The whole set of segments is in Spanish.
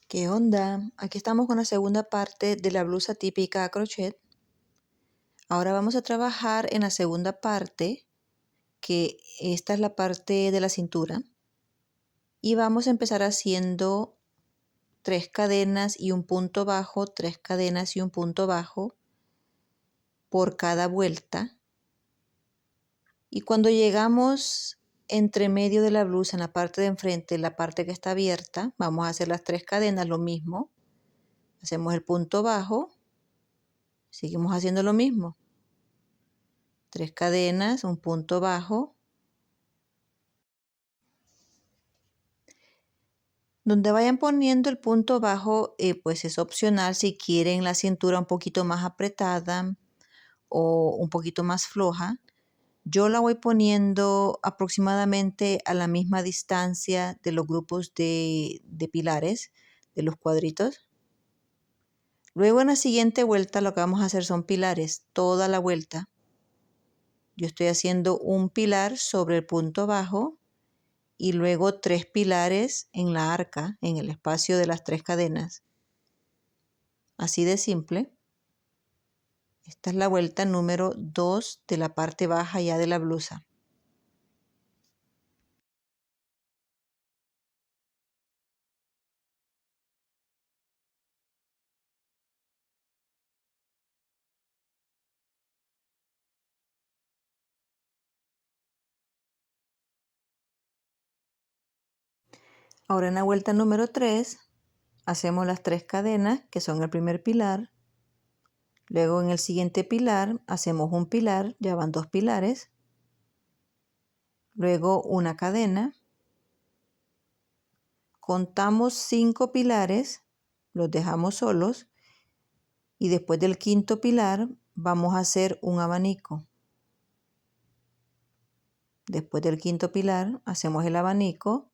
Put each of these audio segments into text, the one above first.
¿Qué onda? Aquí estamos con la segunda parte de la blusa típica a crochet. Ahora vamos a trabajar en la segunda parte, que esta es la parte de la cintura. Y vamos a empezar haciendo 3 cadenas y un punto bajo, 3 cadenas y un punto bajo por cada vuelta. Y cuando llegamos entre medio de la blusa, en la parte de enfrente, la parte que está abierta, vamos a hacer las 3 cadenas, lo mismo. Hacemos el punto bajo, seguimos haciendo lo mismo. 3 cadenas, un punto bajo. Donde vayan poniendo el punto bajo, pues es opcional si quieren la cintura un poquito más apretada o un poquito más floja. Yo la voy poniendo aproximadamente a la misma distancia de los grupos de pilares, de los cuadritos. Luego en la siguiente vuelta lo que vamos a hacer son pilares, toda la vuelta. Yo estoy haciendo un pilar sobre el punto bajo y luego 3 pilares en la arca, en el espacio de las 3 cadenas. Así de simple. Esta es la vuelta número 2 de la parte baja ya de la blusa. Ahora en la vuelta número 3 hacemos las 3 cadenas que son el primer pilar. Luego en el siguiente pilar hacemos un pilar, ya van 2 pilares. Luego una cadena. Contamos 5 pilares, los dejamos solos. Y después del quinto pilar vamos a hacer un abanico. Después del quinto pilar hacemos el abanico,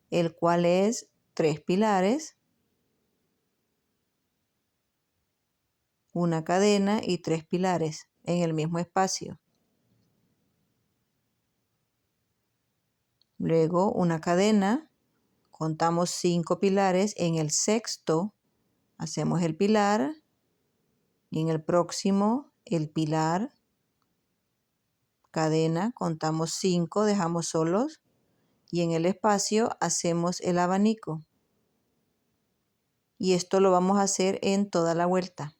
el cual es 3 pilares, una cadena y 3 pilares en el mismo espacio. Luego una cadena, contamos 5 pilares, en el sexto hacemos el pilar y en el próximo el pilar, cadena, contamos 5, dejamos solos y en el espacio hacemos el abanico. Y esto lo vamos a hacer en toda la vuelta.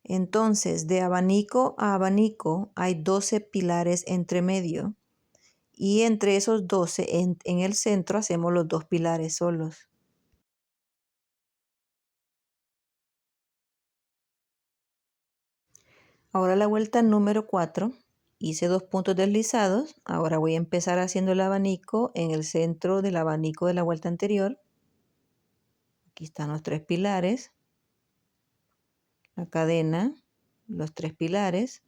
Entonces, de abanico a abanico hay 12 pilares entre medio y entre esos 12 en el centro hacemos los 2 pilares solos. Ahora la vuelta número 4, hice 2 puntos deslizados. Ahora voy a empezar haciendo el abanico en el centro del abanico de la vuelta anterior. Aquí están los 3 pilares, la cadena, los 3 pilares.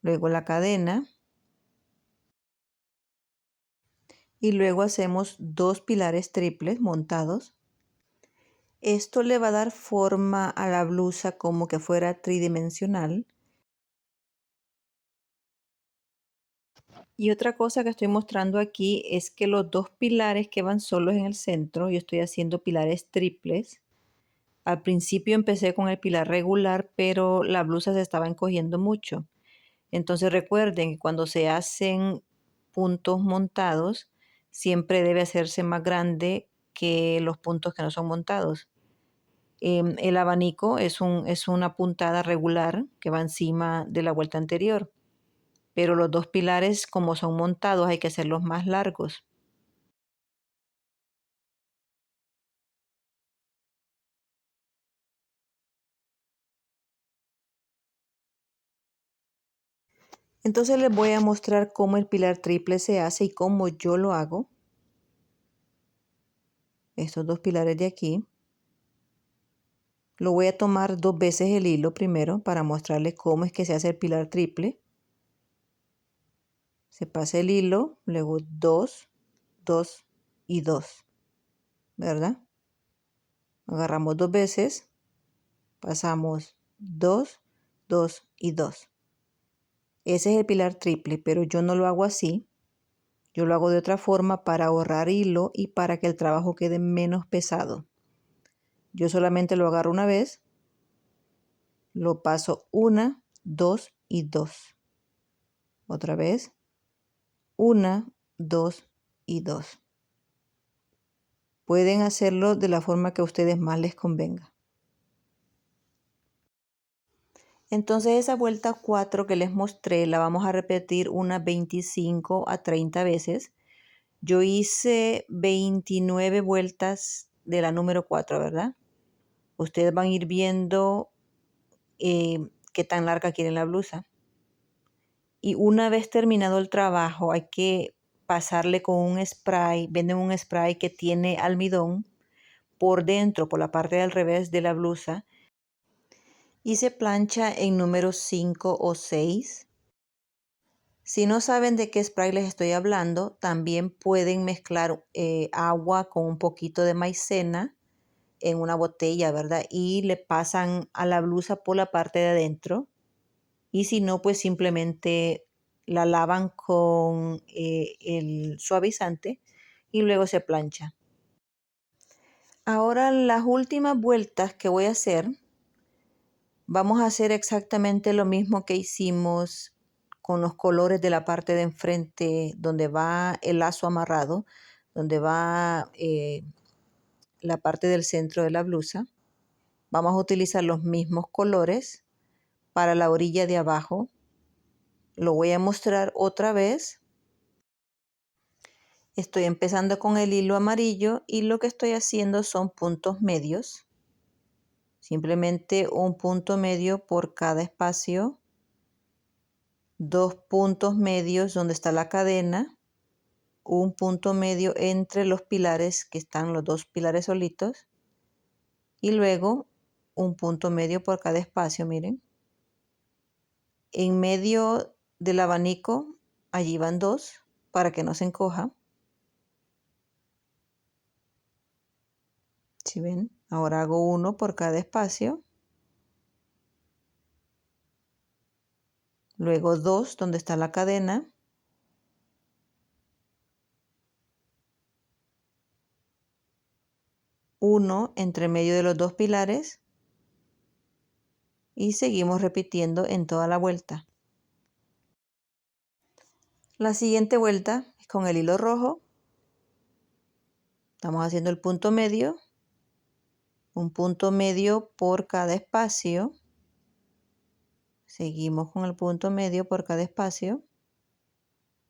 Luego la cadena. Y luego hacemos 2 pilares triples montados. Esto le va a dar forma a la blusa como que fuera tridimensional. Y otra cosa que estoy mostrando aquí es que los 2 pilares que van solos en el centro, yo estoy haciendo pilares triples. Al principio empecé con el pilar regular, pero la blusa se estaba encogiendo mucho. Entonces recuerden que cuando se hacen puntos montados, siempre debe hacerse más grande que los puntos que no son montados. El abanico es una puntada regular que va encima de la vuelta anterior, pero los 2 pilares, como son montados, hay que hacerlos más largos. Entonces les voy a mostrar cómo el pilar triple se hace y cómo yo lo hago. Estos 2 pilares de aquí. Lo voy a tomar 2 veces el hilo primero para mostrarles cómo es que se hace el pilar triple. Se pasa el hilo, luego 2, 2 y 2. ¿verdad? Agarramos 2 veces, pasamos 2, 2 y 2. Ese es el pilar triple, pero yo no lo hago así. Yo lo hago de otra forma para ahorrar hilo y para que el trabajo quede menos pesado. Yo solamente lo agarro una vez, lo paso 1, 2 y 2. Otra vez, 1, 2 y 2. Pueden hacerlo de la forma que a ustedes más les convenga. Entonces esa vuelta 4 que les mostré la vamos a repetir unas 25 a 30 veces. Yo hice 29 vueltas de la número 4, ¿verdad? Ustedes van a ir viendo qué tan larga quieren la blusa. Y una vez terminado el trabajo hay que pasarle con un spray. Venden un spray que tiene almidón por dentro, por la parte del revés de la blusa. Y se plancha en número 5 o 6. Si no saben de qué spray les estoy hablando, también pueden mezclar agua con un poquito de maicena en una botella, ¿verdad? Y le pasan a la blusa por la parte de adentro. Y si no, pues simplemente la lavan con el suavizante y luego se plancha. Ahora las últimas vueltas que voy a hacer, vamos a hacer exactamente lo mismo que hicimos con los colores de la parte de enfrente donde va el lazo amarrado, donde va la parte del centro de la blusa. Vamos a utilizar los mismos colores para la orilla de abajo. Lo voy a mostrar otra vez. Estoy empezando con el hilo amarillo y lo que estoy haciendo son puntos medios. Simplemente un punto medio por cada espacio. 2 puntos medios donde está la cadena. Un punto medio entre los pilares que están los 2 pilares solitos. Y luego un punto medio por cada espacio, miren. En medio del abanico, allí van 2 para que no se encoja. ¿Sí ven? Ahora hago 1 por cada espacio. Luego 2 donde está la cadena. Uno entre medio de los 2 pilares. Y seguimos repitiendo en toda la vuelta. La siguiente vuelta es con el hilo rojo. Estamos haciendo el punto medio. Un punto medio por cada espacio. Seguimos con el punto medio por cada espacio.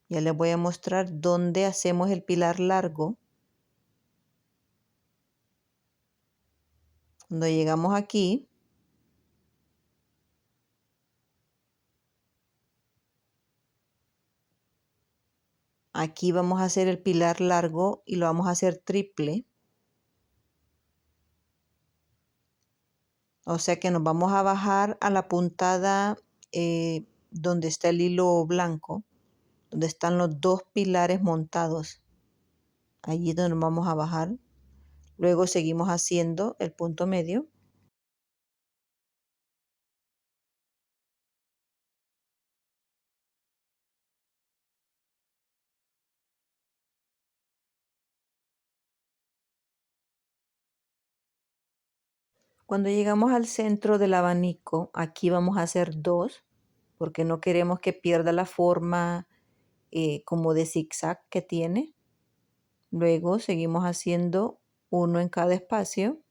Ya les voy a mostrar dónde hacemos el pilar largo. Cuando llegamos aquí, aquí vamos a hacer el pilar largo y lo vamos a hacer triple. O sea que nos vamos a bajar a la puntada donde está el hilo blanco, donde están los 2 pilares montados. Allí es donde nos vamos a bajar. Luego seguimos haciendo el punto medio. Cuando llegamos al centro del abanico, aquí vamos a hacer 2, porque no queremos que pierda la forma como de zigzag que tiene. Luego seguimos haciendo 1 en cada espacio.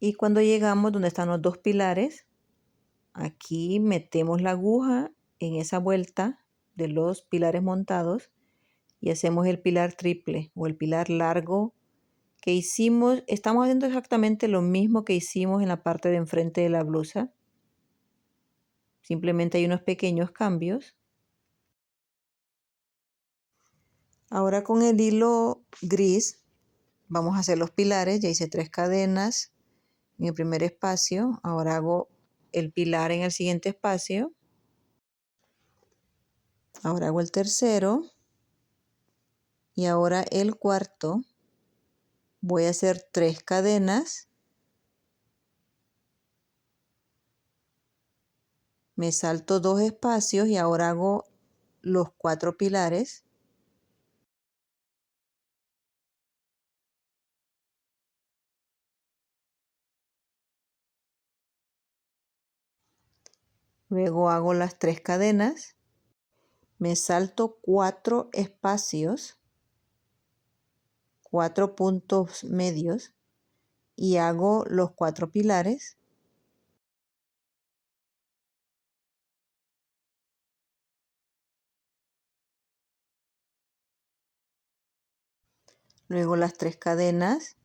Y cuando llegamos donde están los 2 pilares, aquí metemos la aguja en esa vuelta de los pilares montados y hacemos el pilar triple o el pilar largo que hicimos. Estamos haciendo exactamente lo mismo que hicimos en la parte de enfrente de la blusa. Simplemente hay unos pequeños cambios. Ahora con el hilo gris vamos a hacer los pilares. Ya hice 3 cadenas en el primer espacio. Ahora hago el pilar en el siguiente espacio. Ahora hago el tercero. Y ahora el cuarto. Voy a hacer 3 cadenas. Me salto 2 espacios y ahora hago los 4 pilares. Luego hago las 3 cadenas. Me salto 4 espacios, 4 puntos medios y hago los 4 pilares. Luego las 3 cadenas.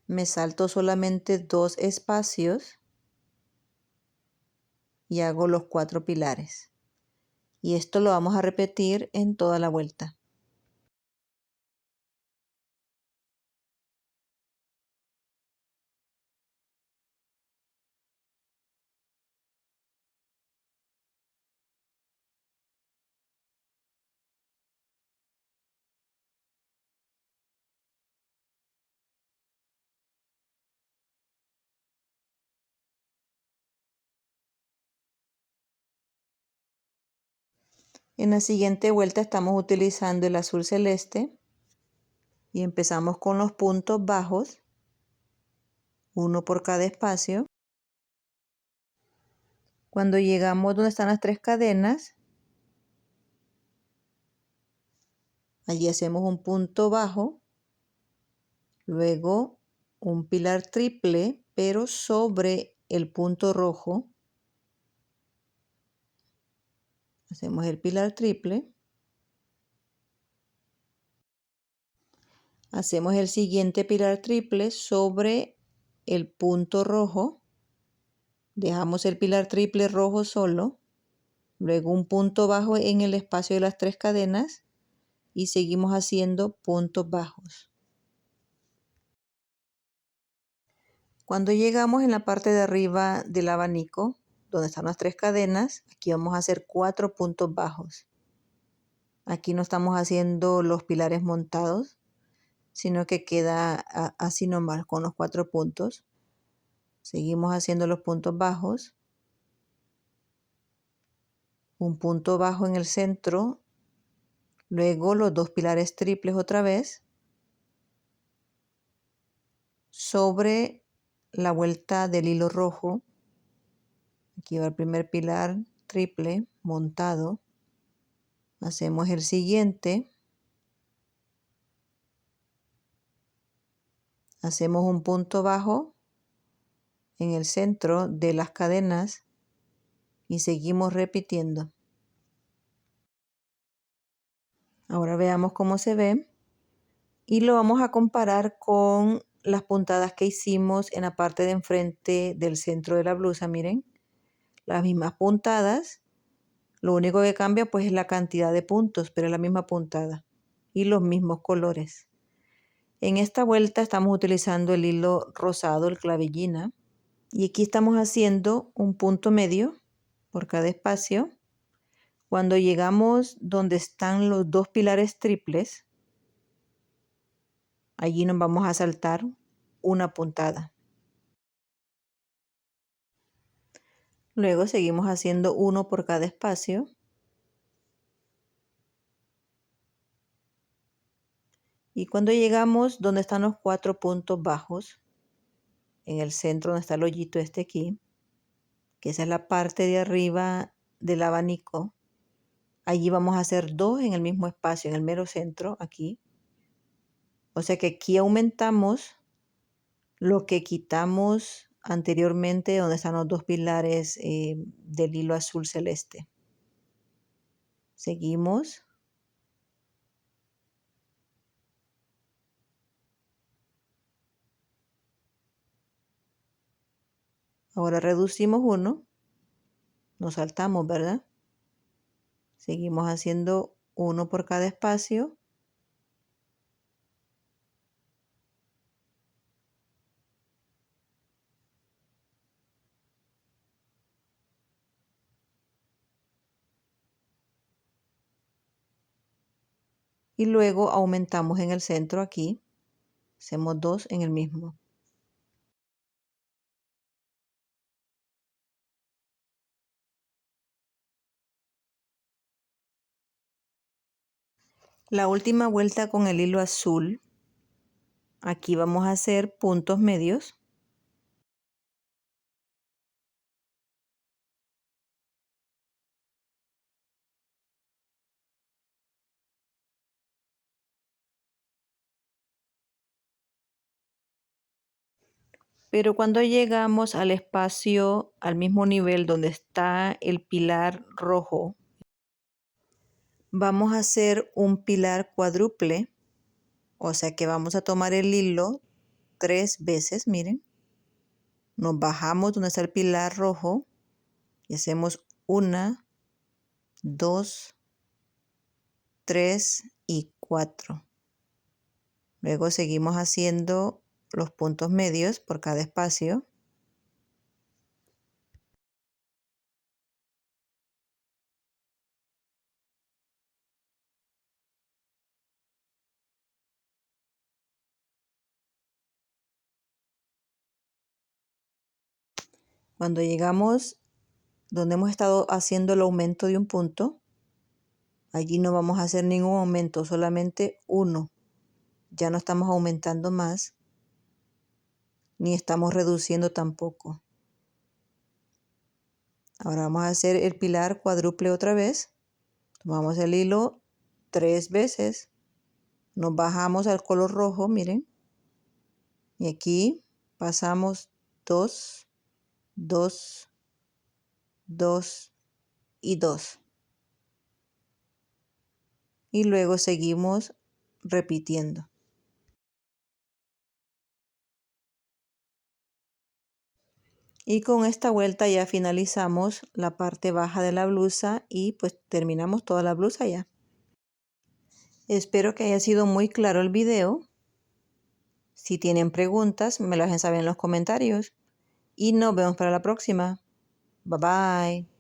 Me salto solamente 2 espacios y hago los 4 pilares. Y esto lo vamos a repetir en toda la vuelta. En la siguiente vuelta estamos utilizando el azul celeste y empezamos con los puntos bajos, uno por cada espacio. Cuando llegamos donde están las 3 cadenas, allí hacemos un punto bajo, luego un pilar triple, pero sobre el punto rojo. Hacemos el pilar triple. Hacemos el siguiente pilar triple sobre el punto rojo. Dejamos el pilar triple rojo solo. Luego un punto bajo en el espacio de las 3 cadenas. Y seguimos haciendo puntos bajos. Cuando llegamos en la parte de arriba del abanico, donde están las 3 cadenas, aquí vamos a hacer 4 puntos bajos. Aquí no estamos haciendo los pilares montados, sino que queda así nomás con los 4 puntos. Seguimos haciendo los puntos bajos. Un punto bajo en el centro. Luego los 2 pilares triples otra vez. Sobre la vuelta del hilo rojo. Aquí va el primer pilar triple montado. Hacemos el siguiente. Hacemos un punto bajo en el centro de las cadenas y seguimos repitiendo. Ahora veamos cómo se ve y lo vamos a comparar con las puntadas que hicimos en la parte de enfrente del centro de la blusa. Miren, las mismas puntadas. Lo único que cambia pues es la cantidad de puntos, pero es la misma puntada y los mismos colores. En esta vuelta estamos utilizando el hilo rosado, el clavellina, y aquí estamos haciendo un punto medio por cada espacio. Cuando llegamos donde están los 2 pilares triples, allí nos vamos a saltar una puntada. Luego seguimos haciendo uno por cada espacio. Y cuando llegamos donde están los 4 puntos bajos, en el centro donde está el hoyito este aquí, que esa es la parte de arriba del abanico, allí vamos a hacer 2 en el mismo espacio, en el mero centro, aquí. O sea que aquí aumentamos lo que quitamos anteriormente, donde están los 2 pilares del hilo azul celeste. Seguimos. Ahora reducimos uno. Nos saltamos, ¿verdad? Seguimos haciendo uno por cada espacio. y luego aumentamos en el centro aquí. Hacemos 2 en el mismo. La última vuelta con el hilo azul. Aquí vamos a hacer puntos medios. Pero cuando llegamos al espacio, al mismo nivel donde está el pilar rojo, vamos a hacer un pilar cuádruple. O sea que vamos a tomar el hilo 3 veces, miren. Nos bajamos donde está el pilar rojo y hacemos 1, 2, 3 y 4. Luego seguimos haciendo los puntos medios por cada espacio. Cuando llegamos donde hemos estado haciendo el aumento de un punto, allí no vamos a hacer ningún aumento, solamente uno. Ya no estamos aumentando más, ni estamos reduciendo tampoco. Ahora vamos a hacer el pilar cuádruple otra vez. Tomamos el hilo 3 veces. Nos bajamos al color rojo, miren. Y aquí pasamos 2, 2, 2 y 2. Y luego seguimos repitiendo. Y con esta vuelta ya finalizamos la parte baja de la blusa y pues terminamos toda la blusa ya. Espero que haya sido muy claro el video. Si tienen preguntas, me lo dejen saber en los comentarios. Y nos vemos para la próxima. Bye bye.